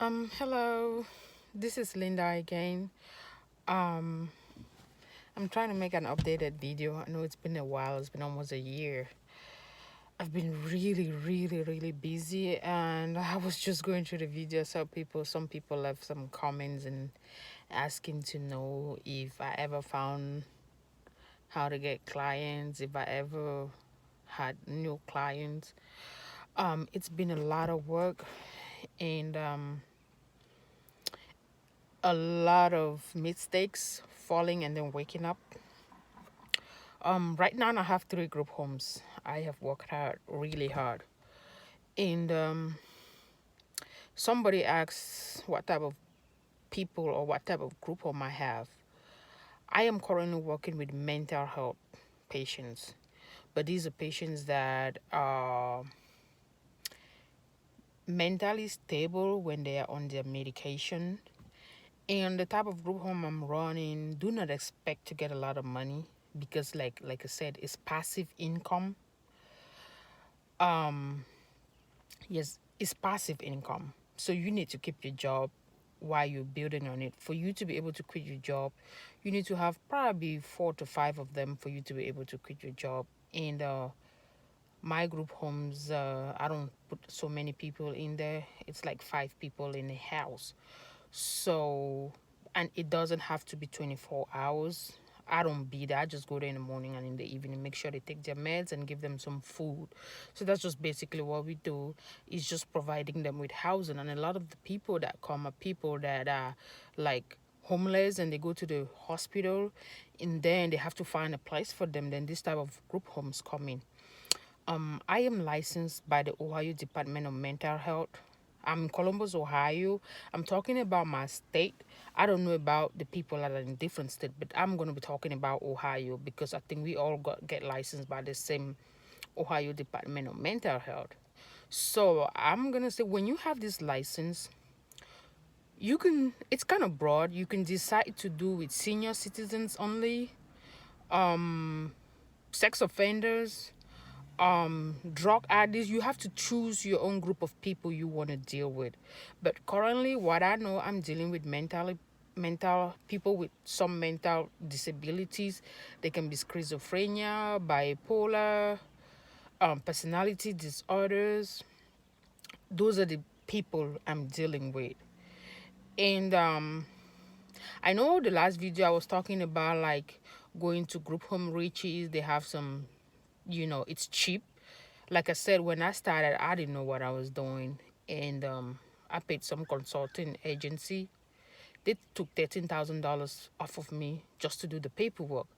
Hello, this is Linda again. Um, I'm trying to make an updated video. I know it's been a while, it's been almost a year. I've been really busy, and I was just going through the video. Some people left some comments and asking to know if I ever found how to get clients, if I ever had new clients. It's been a lot of work and a lot of mistakes, falling and then waking up. Right now I have three group homes. I have worked hard, really hard. And somebody asks what type of people or what type of group home I have. I am currently working with mental health patients, but these are patients that are mentally stable when they are on their medication. And the type of group home I'm running, do not expect to get a lot of money because, like I said, it's passive income. Um, Yes, it's passive income. So you need to keep your job while you're building on it. For you to be able to quit your job, you need to have probably 4 to 5 of them for you to be able to quit your job. And my group homes, I don't put so many people in there. It's like 5 people in a house. So, and it doesn't have to be 24 hours. I don't be there. I just go there in the morning and in the evening, make sure they take their meds and give them some food. So that's just basically what we do, is just providing them with housing. And a lot of the people that come are people that are like homeless and they go to the hospital and then they have to find a place for them. Then this type of group homes come in. I am licensed by the Ohio Department of Mental Health. I'm in Columbus, Ohio. I'm talking about my state. I don't know about the people that are in different states, but I'm going to be talking about Ohio because I think we all get licensed by the same Ohio Department of Mental Health. So I'm going to say when you have this license, you can, it's kind of broad. You can decide to do with senior citizens only, um, sex offenders, drug addicts. You have to choose your own group of people you want to deal with. But currently what I know, I'm dealing with mental people with some mental disabilities. They can be schizophrenia, bipolar, personality disorders. Those are the people I'm dealing with. And I know the last video I was talking about like going to group home riches. They have some, it's cheap. Like I said, when I started, I didn't know what I was doing, and I paid some consulting agency. They took $13,000 off of me just to do the paperwork.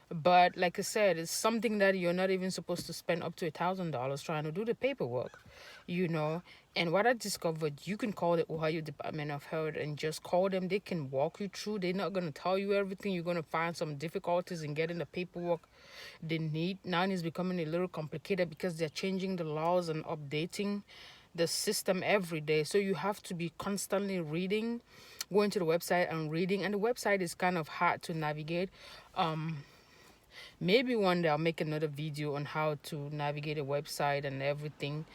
But like I said, it's something that you're not even supposed to spend up to $1,000 trying to do the paperwork, you know. And what I discovered, you can call the Ohio Department of Health and just call them. They can walk you through. They're not gonna tell you everything. You're gonna find some difficulties in getting the paperwork they need. Now it's becoming a little complicated because they're changing the laws and updating the system every day. So you have to be constantly reading, going to the website and reading. And the website is kind of hard to navigate. Maybe one day I'll make another video on how to navigate a website and everything.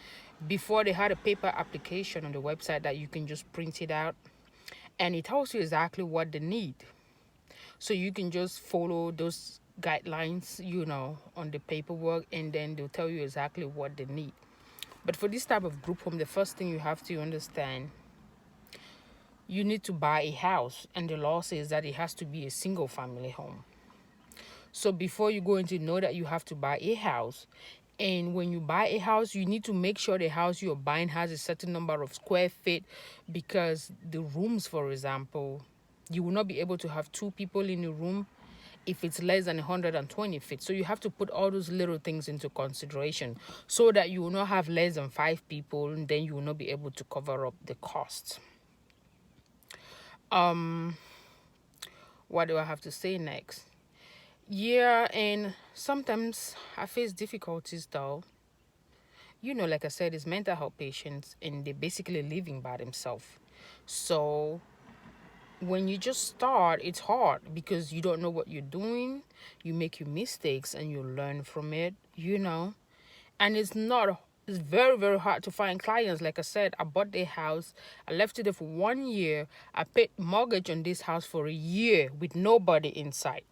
Before, they had a paper application on the website that you can just print it out and it tells you exactly what they need. So you can just follow those guidelines, on the paperwork, and then they'll tell you exactly what they need. But for this type of group home, the first thing you have to understand, you need to buy a house, and the law says that it has to be a single family home. So before you go into know that you have to buy a house, and when you buy a house, you need to make sure the house you're buying has a certain number of square feet, because the rooms, for example, you will not be able to have 2 people in a room if it's less than 120 feet. So you have to put all those little things into consideration so that you will not have less than 5 people, and then you will not be able to cover up the costs. What do I have to say next? Yeah, and sometimes I face difficulties though. Like I said, it's mental health patients and they're basically living by themselves. So when you just start, it's hard because you don't know what you're doing. You make your mistakes and you learn from it. And It's very, very hard to find clients. Like I said, I bought the house, I left it there for 1 year. I paid mortgage on this house for a year with nobody inside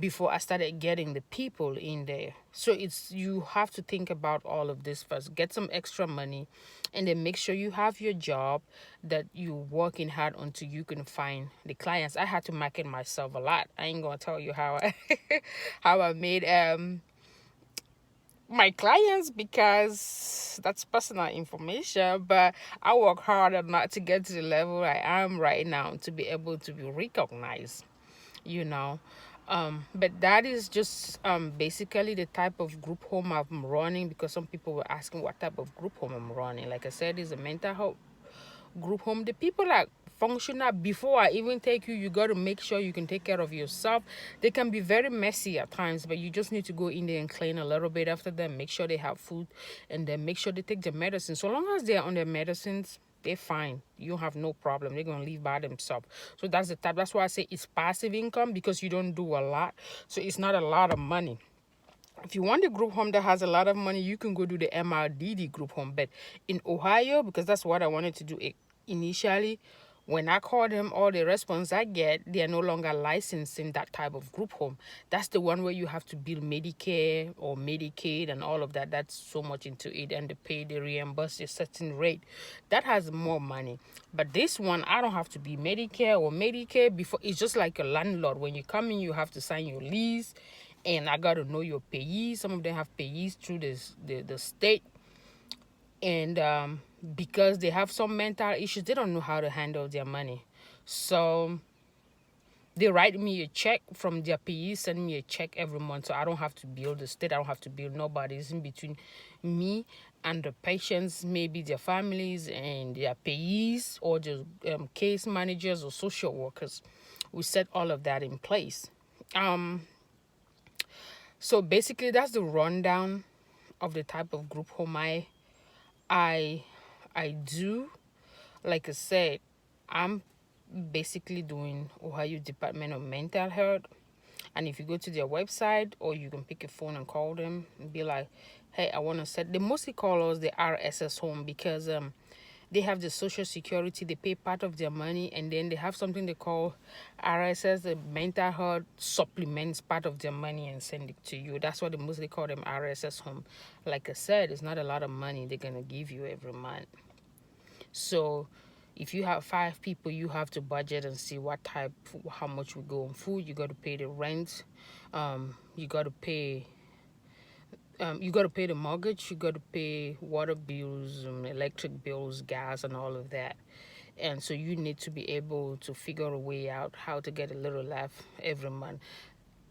before I started getting the people in there. So it's, you have to think about all of this first. Get some extra money, and then make sure you have your job that you're working hard until you can find the clients. I had to market myself a lot. I ain't gonna tell you how I how I made my clients, because that's personal information, but I work harder not to get to the level I am right now to be able to be recognized, you know. But that is just basically the type of group home I'm running, because some people were asking what type of group home I'm running. Like I said, it's a mental health group home. The people are functional. Before I even take you, you got to make sure you can take care of yourself. They can be very messy at times, but you just need to go in there and clean a little bit after them, make sure they have food, and then make sure they take their medicine. So long as they're on their medicines, they're fine. You have no problem. They're gonna live by themselves. So that's the type. That's why I say it's passive income, because you don't do a lot, so it's not a lot of money. If you want a group home that has a lot of money, you can go do the MRDD group home. But in Ohio, because that's what I wanted to do initially, when I call them, all the response I get, they are no longer licensing that type of group home. That's the one where you have to bill Medicare or Medicaid and all of that. That's so much into it, and they reimburse a certain rate. That has more money. But this one, I don't have to be Medicare or Medicaid before. It's just like a landlord. When you come in, you have to sign your lease, and I got to know your payees. Some of them have payees through the state, and because they have some mental issues, they don't know how to handle their money. So they write me a check from their payees, send me a check every month, so I don't have to bill the state. I don't have to bill nobody. It's in between me and the patients, maybe their families and their payees, or the case managers or social workers. We set all of that in place. So basically, that's the rundown of the type of group home I do. Like I said, I'm basically doing Ohio Department of Mental Health. And if you go to their website, or you can pick a phone and call them and be like, hey, I want to set, they mostly call us the RSS home, because they have the social security, they pay part of their money, and then they have something they call RSS, the mental health supplements part of their money and send it to you. That's what they mostly call them, RSS home. Like I said, it's not a lot of money they're gonna give you every month. So if you have 5 people, you have to budget and see what type, how much we go on food. You got to pay the rent, you got to pay the mortgage, you got to pay water bills, electric bills, gas, and all of that. And so you need to be able to figure a way out how to get a little left every month.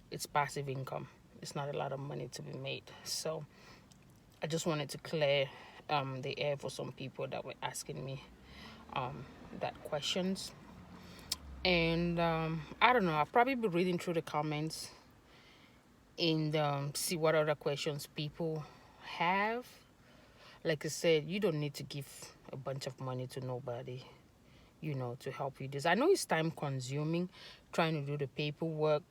It's passive income. It's not a lot of money to be made. So I just wanted to clear the air for some people that were asking me that questions. And I don't know, I'll probably be reading through the comments and see what other questions people have. Like I said, you don't need to give a bunch of money to nobody, to help you this. I know it's time consuming trying to do the paperwork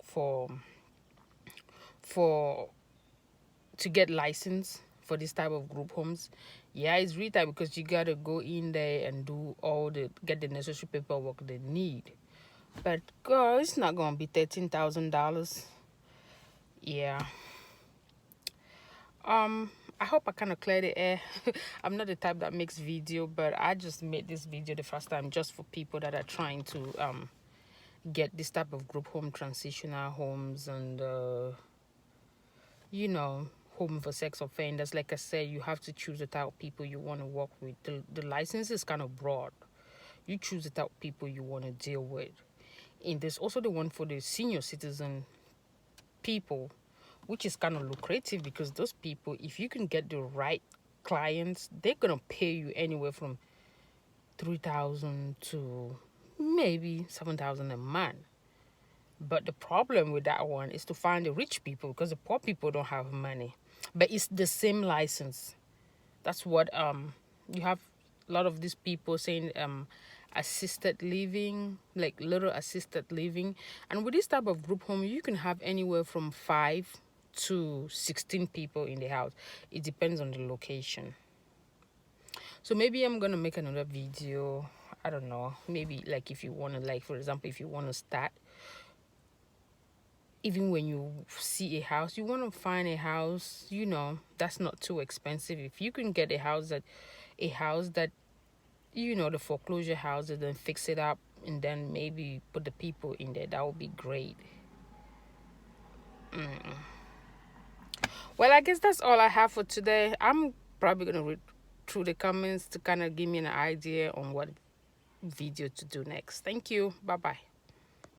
to get licensed for this type of group homes. Yeah, it's really tight, because you gotta go in there and get the necessary paperwork they need. But girl, it's not gonna be $13,000. Yeah. I hope I kind of cleared the air. I'm not the type that makes video, but I just made this video the first time just for people that are trying to get this type of group home, transitional homes, and home for sex offenders. Like I said, you have to choose the type of people you want to work with. The license is kind of broad. You choose the type of people you want to deal with. And there's also the one for the senior citizen people, which is kind of lucrative, because those people, if you can get the right clients, they're gonna pay you anywhere from $3,000 to maybe $7,000 a month. But the problem with that one is to find the rich people, because the poor people don't have money. But it's the same license. That's what you have a lot of these people saying assisted living, like little assisted living. And with this type of group home, you can have anywhere from 5 to 16 people in the house. It depends on the location. So maybe I'm gonna make another video. I don't know, maybe like if you want to, like for example, if you want to start, even when you see a house, you want to find a house, that's not too expensive. If you can get a house that the foreclosure houses, then fix it up and then maybe put the people in there, that would be great. Well, I guess that's all I have for today. I'm probably gonna read through the comments to kind of give me an idea on what video to do next. Thank you. Bye bye.